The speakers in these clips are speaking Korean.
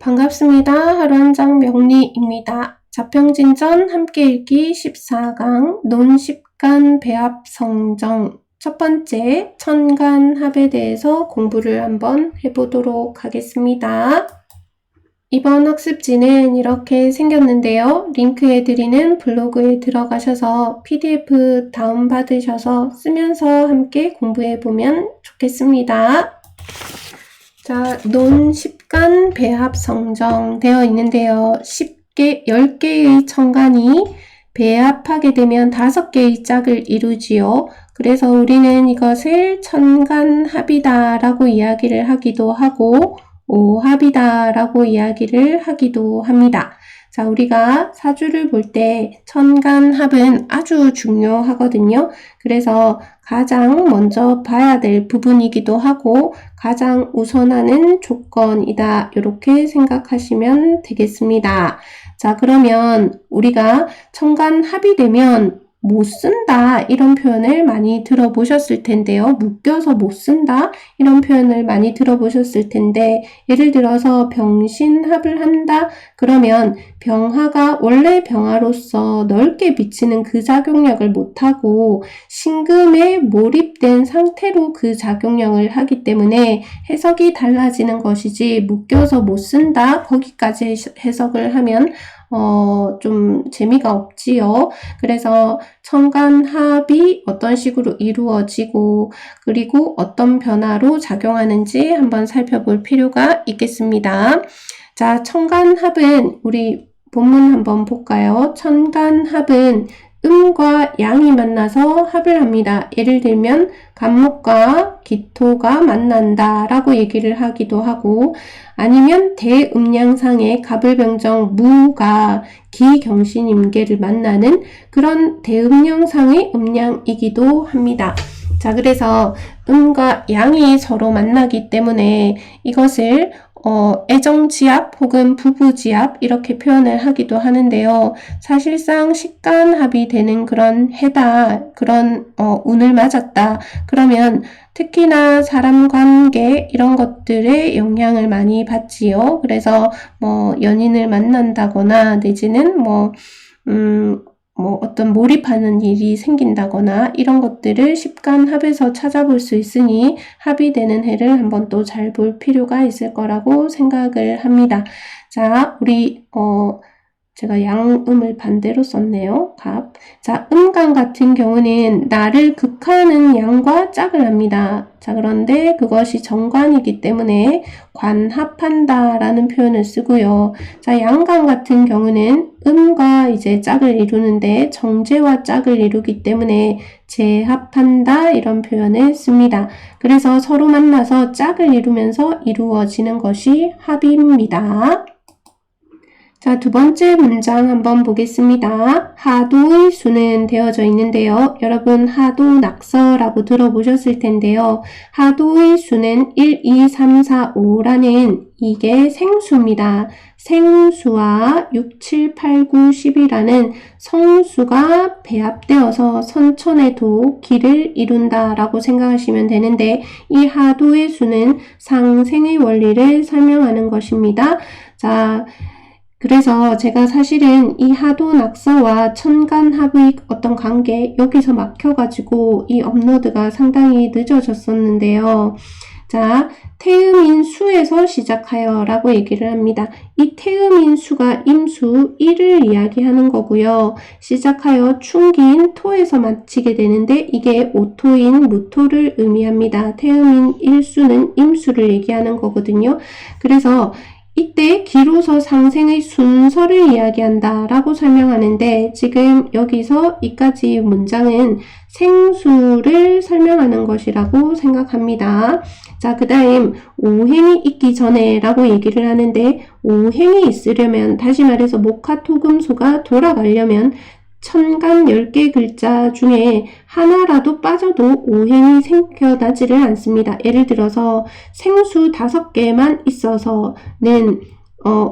반갑습니다. 하루한장 명리입니다. 자평진전 함께 읽기 14강 논십간 배합 성정 첫 번째 천간합에 대해서 공부를 한번 해보도록 하겠습니다. 이번 학습지는 이렇게 생겼는데요. 링크해 드리는 블로그에 들어가셔서 PDF 다운받으셔서 쓰면서 함께 공부해 보면 좋겠습니다. 자, 논십간 배합 성정 되어 있는데요. 10개의 천간이 배합하게 되면 5개의 짝을 이루지요. 그래서 우리는 이것을 천간합이다 라고 이야기를 하기도 하고 오합이다 라고 이야기를 하기도 합니다. 자, 우리가 사주를 볼 때 천간합은 아주 중요하거든요. 그래서 가장 먼저 봐야 될 부분이기도 하고 가장 우선하는 조건이다. 이렇게 생각하시면 되겠습니다. 자, 그러면 우리가 천간합이 되면 못 쓴다 이런 표현을 많이 들어보셨을 텐데요. 묶여서 못 쓴다 이런 표현을 많이 들어보셨을 텐데 예를 들어서 병신합을 한다 그러면 병화가 원래 병화로서 넓게 비치는 그 작용력을 못하고 신금에 몰입된 상태로 그 작용력을 하기 때문에 해석이 달라지는 것이지 묶여서 못 쓴다 거기까지 해석을 하면 좀 재미가 없지요. 그래서 천간합이 어떤 식으로 이루어지고 그리고 어떤 변화로 작용하는지 한번 살펴볼 필요가 있겠습니다. 자, 천간합은 우리 본문 한번 볼까요? 천간합은 음과 양이 만나서 합을 합니다. 예를 들면 간목과 기토가 만난다 라고 얘기를 하기도 하고 아니면 대음양상의 갑을병정 무가 기경신임계를 만나는 그런 대음양상의 음양이기도 합니다. 자, 그래서 음과 양이 서로 만나기 때문에 이것을 애정지합 혹은 부부지합 이렇게 표현을 하기도 하는데요. 사실상 식간합이 되는 그런 해다, 그런 운을 맞았다. 그러면 특히나 사람 관계 이런 것들에 영향을 많이 받지요. 그래서 연인을 만난다거나 내지는 어떤 몰입하는 일이 생긴다거나 이런 것들을 십간합에서 찾아볼 수 있으니 합이 되는 해를 한번 또 잘 볼 필요가 있을 거라고 생각을 합니다. 자, 우리 제가 양음을 반대로 썼네요. 갑. 자, 음간 같은 경우는 나를 극하는 양과 짝을 합니다. 자, 그런데 그것이 정관이기 때문에 관합한다 라는 표현을 쓰고요. 자, 양간 같은 경우는 음과 이제 짝을 이루는데 정제와 짝을 이루기 때문에 제합한다 이런 표현을 씁니다. 그래서 서로 만나서 짝을 이루면서 이루어지는 것이 합입니다. 자, 두 번째 문장 한번 보겠습니다. 하도의 수는 되어져 있는데요. 여러분 하도 낙서라고 들어보셨을 텐데요. 하도의 수는 1, 2, 3, 4, 5라는 이게 생수입니다. 생수와 6, 7, 8, 9, 10이라는 성수가 배합되어서 선천에도 기를 이룬다라고 생각하시면 되는데 이 하도의 수는 상생의 원리를 설명하는 것입니다. 자, 그래서 제가 사실은 이 하도 낙서와 천간합의 어떤 관계 여기서 막혀가지고 이 업로드가 상당히 늦어졌었는데요. 자, 태음인 수에서 시작하여 라고 얘기를 합니다. 이 태음인 수가 임수 1을 이야기하는 거고요. 시작하여 충기인 토에서 마치게 되는데 이게 오토인 무토를 의미합니다. 태음인 1수는 임수를 얘기하는 거거든요. 그래서 이때 기로서 상생의 순서를 이야기한다 라고 설명하는데 지금 여기서 이까지 문장은 생수를 설명하는 것이라고 생각합니다. 자, 그 다음 오행이 있기 전에 라고 얘기를 하는데 오행이 있으려면 다시 말해서 목화토금수가 돌아가려면 천간 10개 글자 중에 하나라도 빠져도 오행이 생겨나지를 않습니다. 예를 들어서 생수 5개만 있어서는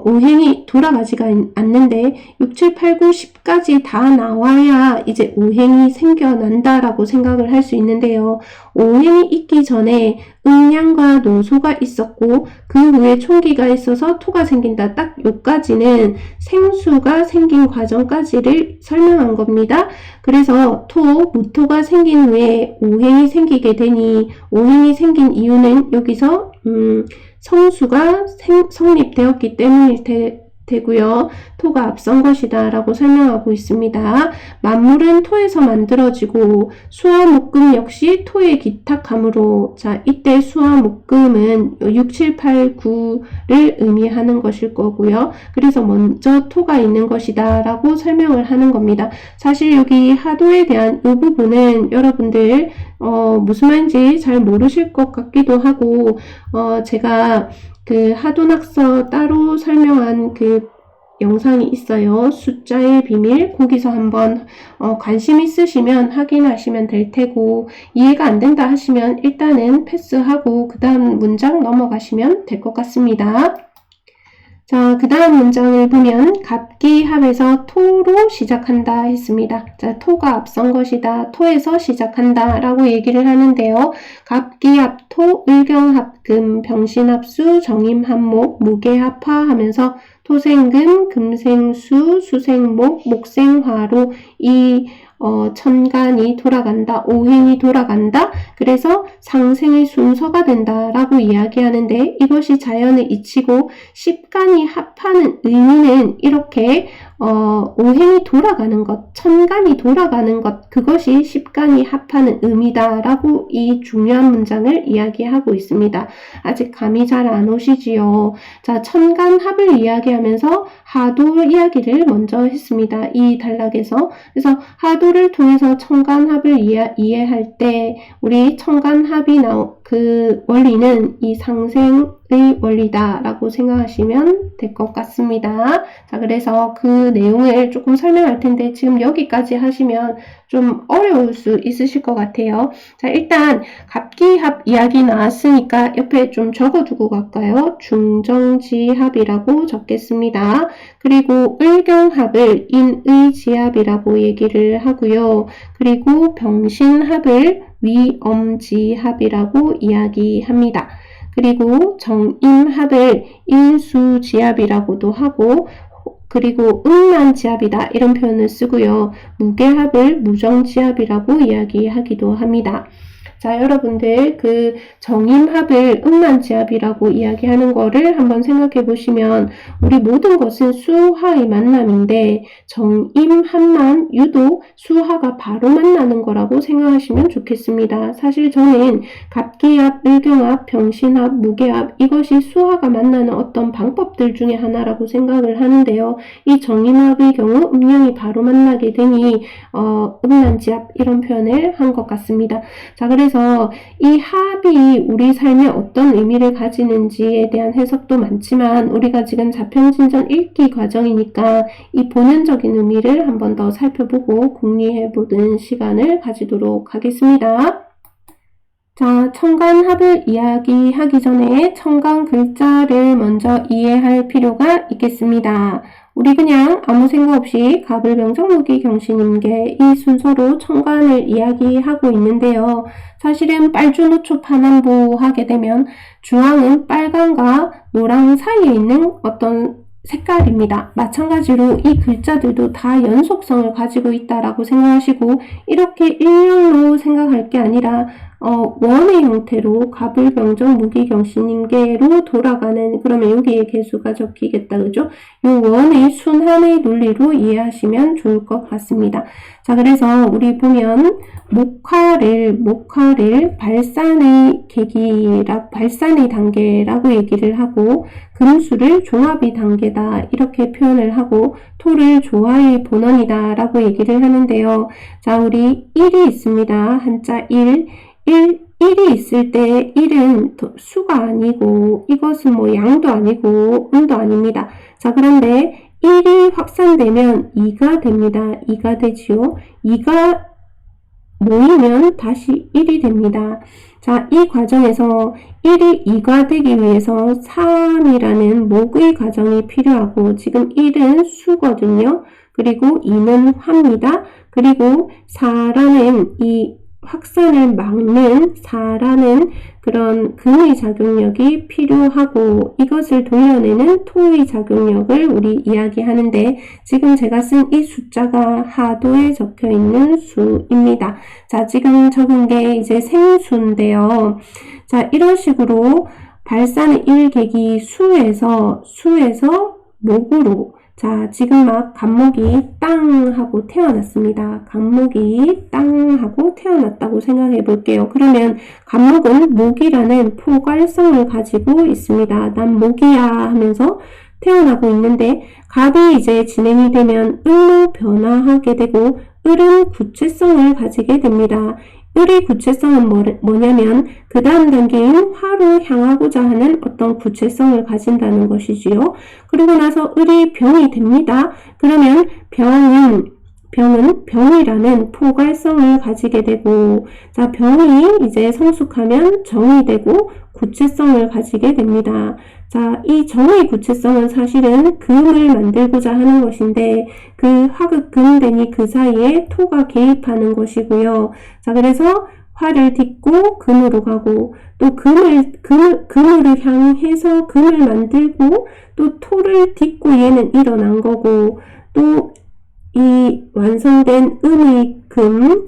오행이 돌아가지가 않는데 6, 7, 8, 9, 10까지 다 나와야 이제 오행이 생겨난다라고 생각을 할 수 있는데요. 오행이 있기 전에 음양과 노소가 있었고 그 후에 총기가 있어서 토가 생긴다. 딱 요까지는 생수가 생긴 과정까지를 설명한 겁니다. 그래서 무토가 생긴 후에 오행이 생기게 되니 오행이 생긴 이유는 여기서 성수가 성립되었기 때문일 되고요. 토가 앞선 것이다 라고 설명하고 있습니다. 만물은 토에서 만들어지고 수와 목금 역시 토에 기탁하므로 자 이때 수와 목금은 6, 7, 8, 9를 의미하는 것일 거고요. 그래서 먼저 토가 있는 것이다 라고 설명을 하는 겁니다. 사실 여기 하도에 대한 이 부분은 여러분들 무슨 말인지 잘 모르실 것 같기도 하고 제가 그 하도낙서 따로 설명한 그 영상이 있어요. 숫자의 비밀. 거기서 한번 관심 있으시면 확인하시면 될 테고 이해가 안 된다 하시면 일단은 패스하고 그 다음 문장 넘어가시면 될 것 같습니다. 자, 그 다음 문장을 보면 갑기합에서 토로 시작한다 했습니다. 자, 토가 앞선 것이다. 토에서 시작한다 라고 얘기를 하는데요. 갑기합, 토, 을경합금, 병신합수, 정임합목, 무게합화 하면서 토생금, 금생수, 수생목, 목생화로 이 천간이 돌아간다, 오행이 돌아간다, 그래서 상생의 순서가 된다라고 이야기하는데 이것이 자연의 이치고 십간이 합하는 의미는 이렇게 오행이 돌아가는 것, 천간이 돌아가는 것, 그것이 십간이 합하는 의미다라고 이 중요한 문장을 이야기하고 있습니다. 아직 감이 잘 안 오시지요? 자, 천간 합을 이야기하면서 하도 이야기를 먼저 했습니다. 이 단락에서. 그래서 하도를 통해서 천간합을 이해할 때 우리 천간합이 그 원리는 이 상생의 원리다라고 생각하시면 될 것 같습니다. 자, 그래서 그 내용을 조금 설명할 텐데 지금 여기까지 하시면 좀 어려울 수 있으실 것 같아요. 자, 일단 갑기합 이야기 나왔으니까 옆에 좀 적어두고 갈까요? 중정지합이라고 적겠습니다. 그리고 을경합을 인의지합이라고 얘기를 하고요. 그리고 병신합을 위엄지합이라고 이야기합니다. 그리고 정임합을 인수지합이라고도 하고 그리고 음란지합이다 이런 표현을 쓰고요. 무게합을 무정지합이라고 이야기하기도 합니다. 자, 여러분들 그 정임합을 음란지합이라고 이야기하는 거를 한번 생각해 보시면 우리 모든 것은 수화의 만남인데 정임합만 유독 수화가 바로 만나는 거라고 생각하시면 좋겠습니다. 사실 저는 갑기합, 을경합, 병신합, 무게합 이것이 수화가 만나는 어떤 방법들 중에 하나라고 생각을 하는데요. 이 정임합의 경우 음양이 바로 만나게 되니 음란지합 이런 표현을 한 것 같습니다. 자, 그래서 이 합이 우리 삶에 어떤 의미를 가지는지에 대한 해석도 많지만 우리가 지금 자평진전 읽기 과정이니까 이 본연적인 의미를 한 번 더 살펴보고 궁리해보는 시간을 가지도록 하겠습니다. 자, 천간합을 이야기하기 전에 천간 글자를 먼저 이해할 필요가 있겠습니다. 우리 그냥 아무 생각 없이 갑을 병정무기 경신임계 이 순서로 천간을 이야기하고 있는데요. 사실은 빨주노초 파남보 하게 되면 중앙은 빨강과 노랑 사이에 있는 어떤 색깔입니다. 마찬가지로 이 글자들도 다 연속성을 가지고 있다라고 생각하시고 이렇게 일렬로 생각할 게 아니라 원의 형태로 갑을 병정 무기 경신임계로 돌아가는 그러면 여기에 개수가 적히겠다 그죠? 이 원의 순환의 논리로 이해하시면 좋을 것 같습니다. 자, 그래서 우리 보면 목화를 발산의 계기라 발산의 단계라고 얘기를 하고 금수를 종합의 단계다 이렇게 표현을 하고 토를 조화의 본원이다 라고 얘기를 하는데요. 자, 우리 1이 있습니다. 한자 1이 있을 때 1은 수가 아니고 이것은 뭐 양도 아니고 음도 아닙니다. 자, 그런데 1이 확산되면 2가 됩니다. 2가 되지요. 2가 모이면 다시 1이 됩니다. 자, 이 과정에서 1이 2가 되기 위해서 3이라는 목의 과정이 필요하고 지금 1은 수거든요. 그리고 2는 화입니다. 그리고 4라는 이 확산을 막는 4라는 그런 금의 작용력이 필요하고 이것을 돌려내는 토의 작용력을 우리 이야기하는데 지금 제가 쓴 이 숫자가 하도에 적혀 있는 수입니다. 자, 지금 적은 게 이제 생수인데요. 자, 이런 식으로 발산의 일객이 수에서 목으로 자, 지금 막 간목이 땅 하고 태어났습니다. 간목이 땅 하고 태어났다고 생각해 볼게요. 그러면 간목은 목이라는 포괄성을 가지고 있습니다. 난 목이야 하면서 태어나고 있는데 갑이 이제 진행이 되면 을로 변화하게 되고 을은 구체성을 가지게 됩니다. 을의 구체성은 뭐냐면 그 다음 단계인 화로 향하고자 하는 어떤 구체성을 가진다는 것이지요. 그리고 나서 을이 병이 됩니다. 그러면 병은 병이라는 포괄성을 가지게 되고 자, 병이 이제 성숙하면 정이 되고 구체성을 가지게 됩니다. 자, 이 정의 구체성은 사실은 금을 만들고자 하는 것인데 그 화극금되니 그 사이에 토가 개입하는 것이고요. 자, 그래서 화를 딛고 금으로 가고 또 금으로 향해서 금을 만들고 또 토를 딛고 얘는 일어난 거고 또 이 완성된 음의 금은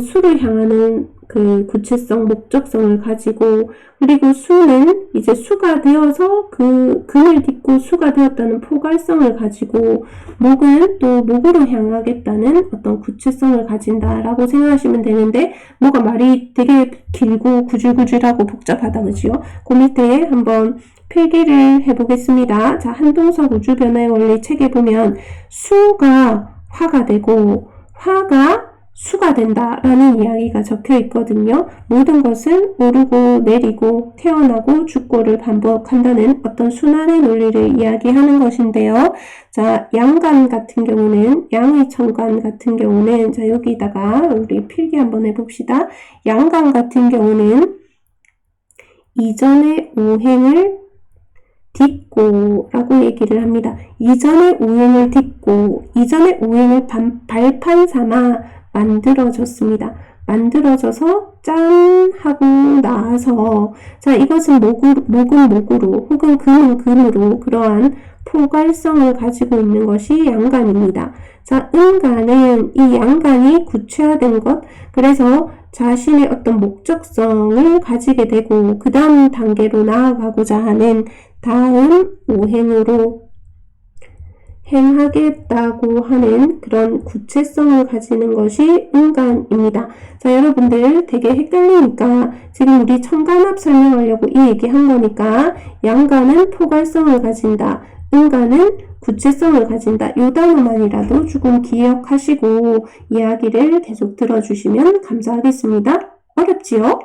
수를 향하는 그 구체성, 목적성을 가지고 그리고 수는 이제 수가 되어서 그 금을 딛고 수가 되었다는 포괄성을 가지고 목은 또 목으로 향하겠다는 어떤 구체성을 가진다라고 생각하시면 되는데 뭐가 말이 되게 길고 구질구질하고 복잡하다 그죠? 그 밑에 한번 필기를 해보겠습니다. 자, 한동석 우주변화의 원리 책에 보면 수가 화가 되고 화가 수가 된다라는 이야기가 적혀 있거든요. 모든 것은 오르고 내리고 태어나고 죽고를 반복한다는 어떤 순환의 논리를 이야기하는 것인데요. 자, 양간 같은 경우는 양의 천간 같은 경우는 자, 여기다가 우리 필기 한번 해봅시다. 양간 같은 경우는 이전의 오행을 딛고 라고 얘기를 합니다. 이전의 오행을 딛고 이전의 오행을 발판 삼아 만들어졌습니다. 만들어져서 짠 하고 나서 자, 이것은 목은 목으로 혹은 금은 금으로 그러한 포괄성을 가지고 있는 것이 양간입니다. 자, 음간은 이 양간이 구체화된 것 그래서 자신의 어떤 목적성을 가지게 되고 그 다음 단계로 나아가고자 하는 다음 오행으로 행하겠다고 하는 그런 구체성을 가지는 것이 음간입니다. 자, 여러분들 되게 헷갈리니까 지금 우리 천간합 설명하려고 이 얘기한 거니까 양간은 포괄성을 가진다. 음간은 구체성을 가진다. 이 단어만이라도 조금 기억하시고 이야기를 계속 들어주시면 감사하겠습니다. 어렵지요?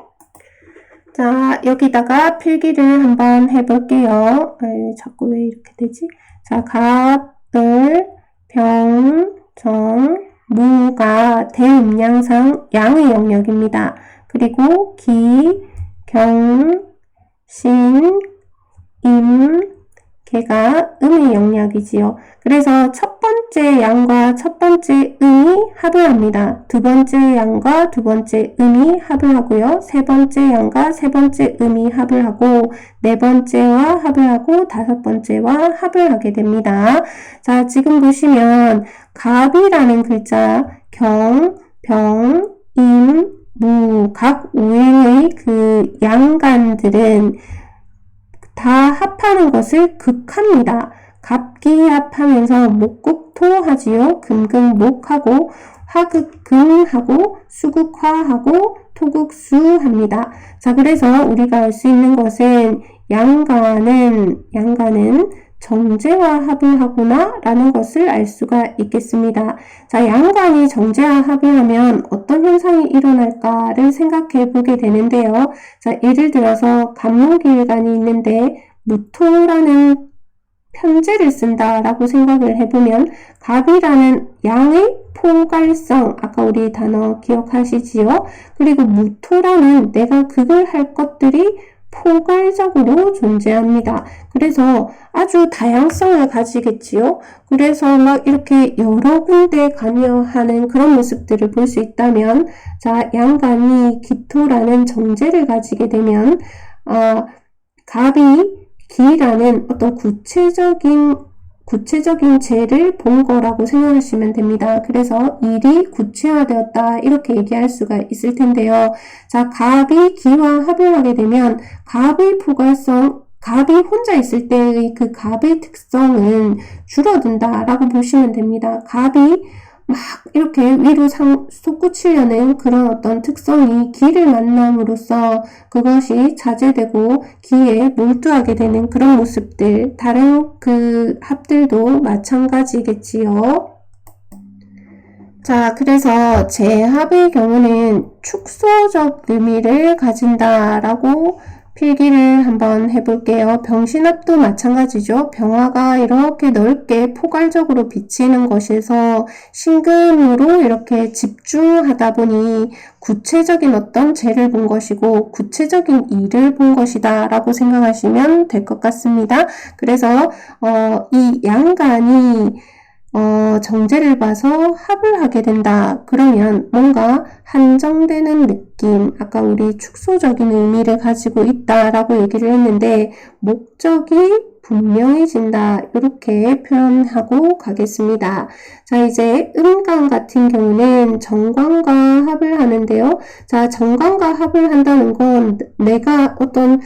자, 여기다가 필기를 한번 해볼게요. 자꾸 왜 이렇게 되지? 자, 갑, 을, 병, 정, 무가 대음양상 양의 영역입니다. 그리고 기, 경, 신, 임, 개가 음의 영역이지요. 그래서 첫 번째 양과 첫 번째 음이 합을 합니다. 두 번째 양과 두 번째 음이 합을 하고요. 세 번째 양과 세 번째 음이 합을 하고 네 번째와 합을 하고 다섯 번째와 합을 하게 됩니다. 자, 지금 보시면 갑이라는 글자 경, 병, 임, 무 각 오행의 그 양간들은 다 합하는 것을 극합니다. 갑기합하면서 목극토하지요. 금극목하고 화극금하고 수극화하고 토극수합니다. 자, 그래서 우리가 알 수 있는 것은 양간은 정제와 합을 하구나 라는 것을 알 수가 있겠습니다. 자, 양간이 정제와 합을 하면 어떤 현상이 일어날까를 생각해 보게 되는데요. 자, 예를 들어서 간목일간이 있는데 무토라는 현재를 쓴다라고 생각을 해보면 갑이라는 양의 포괄성, 아까 우리 단어 기억하시지요? 그리고 무토라는 내가 그걸 할 것들이 포괄적으로 존재합니다. 그래서 아주 다양성을 가지겠지요. 그래서 막 이렇게 여러 군데 관여하는 그런 모습들을 볼 수 있다면, 자, 양간이 기토라는 정제를 가지게 되면 갑이 기라는 어떤 구체적인 재를 본 거라고 생각하시면 됩니다. 그래서 일이 구체화되었다 이렇게 얘기할 수가 있을 텐데요. 자, 갑이 기와 합을 하게 되면 갑의 포괄성, 갑이 혼자 있을 때의 그 갑의 특성은 줄어든다라고 보시면 됩니다. 갑이 막 이렇게 위로 솟구치려는 그런 어떤 특성이 기를 만남으로써 그것이 자제되고 기에 몰두하게 되는 그런 모습들, 다른 그 합들도 마찬가지겠지요. 자, 그래서 제합의 경우는 축소적 의미를 가진다라고 필기를 한번 해볼게요. 병신합도 마찬가지죠. 병화가 이렇게 넓게 포괄적으로 비치는 것에서 신금으로 이렇게 집중하다 보니 구체적인 어떤 재를 본 것이고 구체적인 일을 본 것이다 라고 생각하시면 될 것 같습니다. 그래서 이 양간이 정제를 봐서 합을 하게 된다. 그러면 뭔가 한정되는 느낌, 아까 우리 축소적인 의미를 가지고 있다라고 얘기를 했는데 목적이 분명해진다. 이렇게 표현하고 가겠습니다. 자, 이제 음간 같은 경우는 정관과 합을 하는데요. 자, 정관과 합을 한다는 건 내가 어떤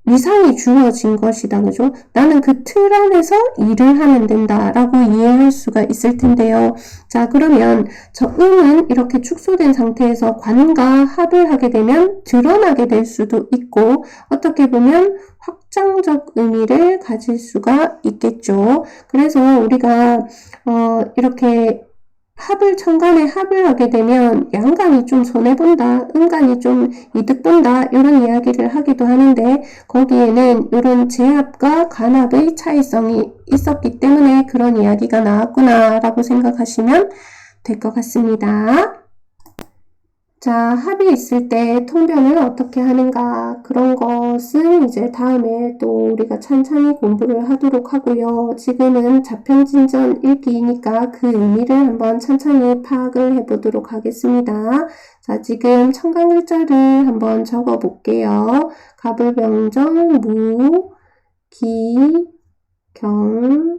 위상이 주어진 것이다. 그죠? 나는 그 틀 안에서 일을 하면 된다라고 이해할 수가 있을 텐데요. 자, 그러면 저 음은 이렇게 축소된 상태에서 관과 합을 하게 되면 드러나게 될 수도 있고 어떻게 보면 확장적 의미를 가질 수가 있겠죠. 그래서 우리가 이렇게 천간에 합을 하게 되면 양간이 좀 손해본다, 음간이 좀 이득본다 이런 이야기를 하기도 하는데 거기에는 이런 제합과 간합의 차이성이 있었기 때문에 그런 이야기가 나왔구나 라고 생각하시면 될 것 같습니다. 자, 합이 있을 때 통변을 어떻게 하는가 그런 것은 이제 다음에 또 우리가 찬찬히 공부를 하도록 하고요. 지금은 자평진전 읽기니까 그 의미를 한번 찬찬히 파악을 해보도록 하겠습니다. 자, 지금 청강글자를 한번 적어 볼게요. 갑을병정, 무, 기, 경,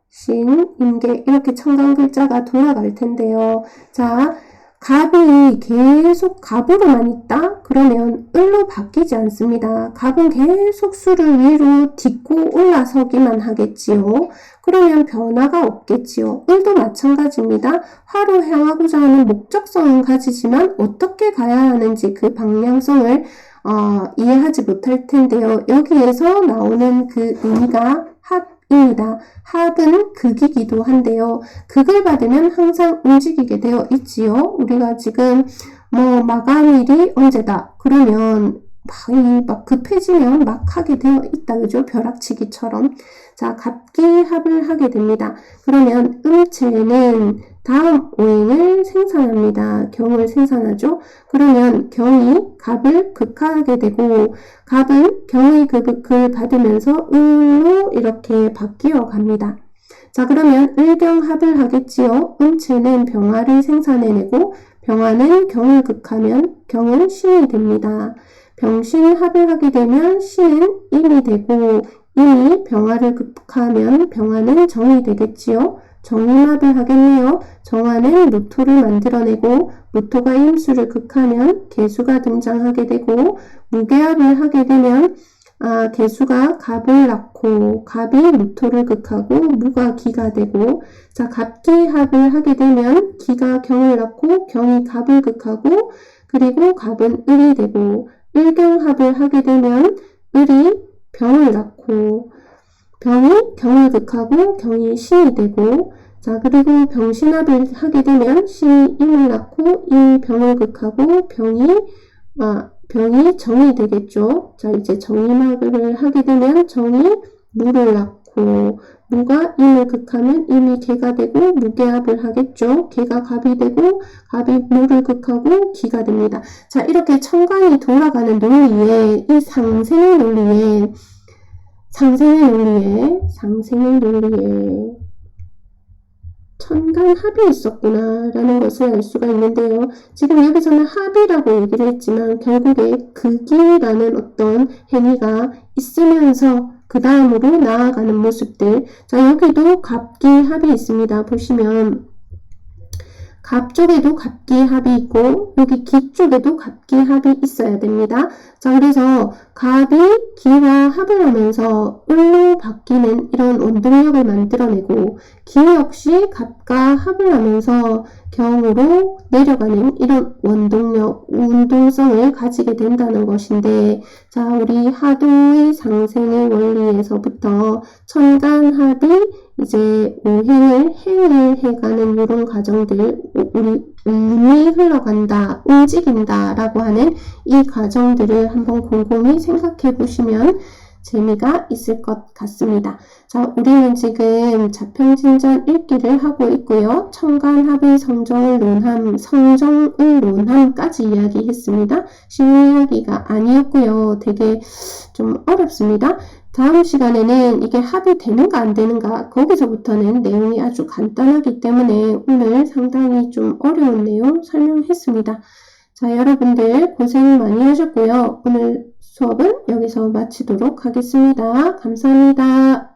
신, 임계 이렇게 청강글자가 돌아갈 텐데요. 자, 갑이 계속 갑으로만 있다? 그러면 을로 바뀌지 않습니다. 갑은 계속 수를 위로 딛고 올라서기만 하겠지요. 그러면 변화가 없겠지요. 을도 마찬가지입니다. 화로 향하고자 하는 목적성은 가지지만 어떻게 가야 하는지 그 방향성을 이해하지 못할 텐데요. 여기에서 나오는 그 의미가 합입니다. 합은 극이기도 한데요. 극을 받으면 항상 움직이게 되어 있지요. 우리가 지금 마감일이 언제다. 그러면 막 급해지면 막 하게 되어 있다. 그죠? 벼락치기처럼. 자, 갑기합을 하게 됩니다. 그러면 음체는 다음 오행을 생산합니다. 경을 생산하죠. 그러면 경이 갑을 극하게 되고 갑은 경의 극을 받으면서 을로 이렇게 바뀌어 갑니다. 자, 그러면 을경합을 하겠지요. 음체는 병화를 생산해내고 병화는 경을 극하면 경은 신이 됩니다. 병신합을 하게 되면 신은 임이 되고 임이 병화를 극하면 병화는 정이 되겠지요. 정임합을 하겠네요. 정화는 무토를 만들어내고 무토가 임수를 극하면 개수가 등장하게 되고 무계합을 하게 되면 개수가 갑을 낳고 갑이 무토를 극하고 무가 기가 되고 자 갑기합을 하게 되면 기가 경을 낳고 경이 갑을 극하고 그리고 갑은 을이 되고 을경합을 하게 되면 을이 병을 낳고 병이 경을 극하고 경이 신이 되고 자 그리고 병신합을 하게 되면 신이 임을 낳고 임이 병을 극하고 병이 병이 정이 되겠죠. 자, 이제 정의막을 하게 되면 정이 무를 낳고, 무가 임을 극하면 임이 개가 되고 무게합을 하겠죠. 개가 갑이 되고 갑이 무를 극하고 기가 됩니다. 자, 이렇게 천간이 돌아가는 논리에 이 상생의 논리에 천간 합이 있었구나 라는 것을 알 수가 있는데요. 지금 여기서는 합이라고 얘기를 했지만 결국에 극이라는 어떤 행위가 있으면서 그 다음으로 나아가는 모습들. 자, 여기도 갑기합이 있습니다. 보시면 갑 쪽에도 갑기합이 있고 여기 기 쪽에도 갑기합이 있어야 됩니다. 자, 그래서 갑이 기와 합을 하면서 을로 바뀌는 이런 원동력을 만들어내고 기 역시 갑과 합을 하면서 경으로 내려가는 이런 원동력, 운동성을 가지게 된다는 것인데, 자, 우리 하도의 상생의 원리에서부터 천간합이 이제 행을 해가는 이런 과정들, 우리 운이 흘러간다, 움직인다 라고 하는 이 과정들을 한번 곰곰이 생각해 보시면 재미가 있을 것 같습니다. 자, 우리는 지금 자평진전 읽기를 하고 있고요. 천간합의 성정을 논함까지 이야기했습니다. 쉬운 이야기가 아니었고요. 되게 좀 어렵습니다. 다음 시간에는 이게 합이 되는가 안 되는가 거기서부터는 내용이 아주 간단하기 때문에 오늘 상당히 좀 어려운 내용 설명했습니다. 자, 여러분들 고생 많이 하셨고요. 오늘 수업은 여기서 마치도록 하겠습니다. 감사합니다.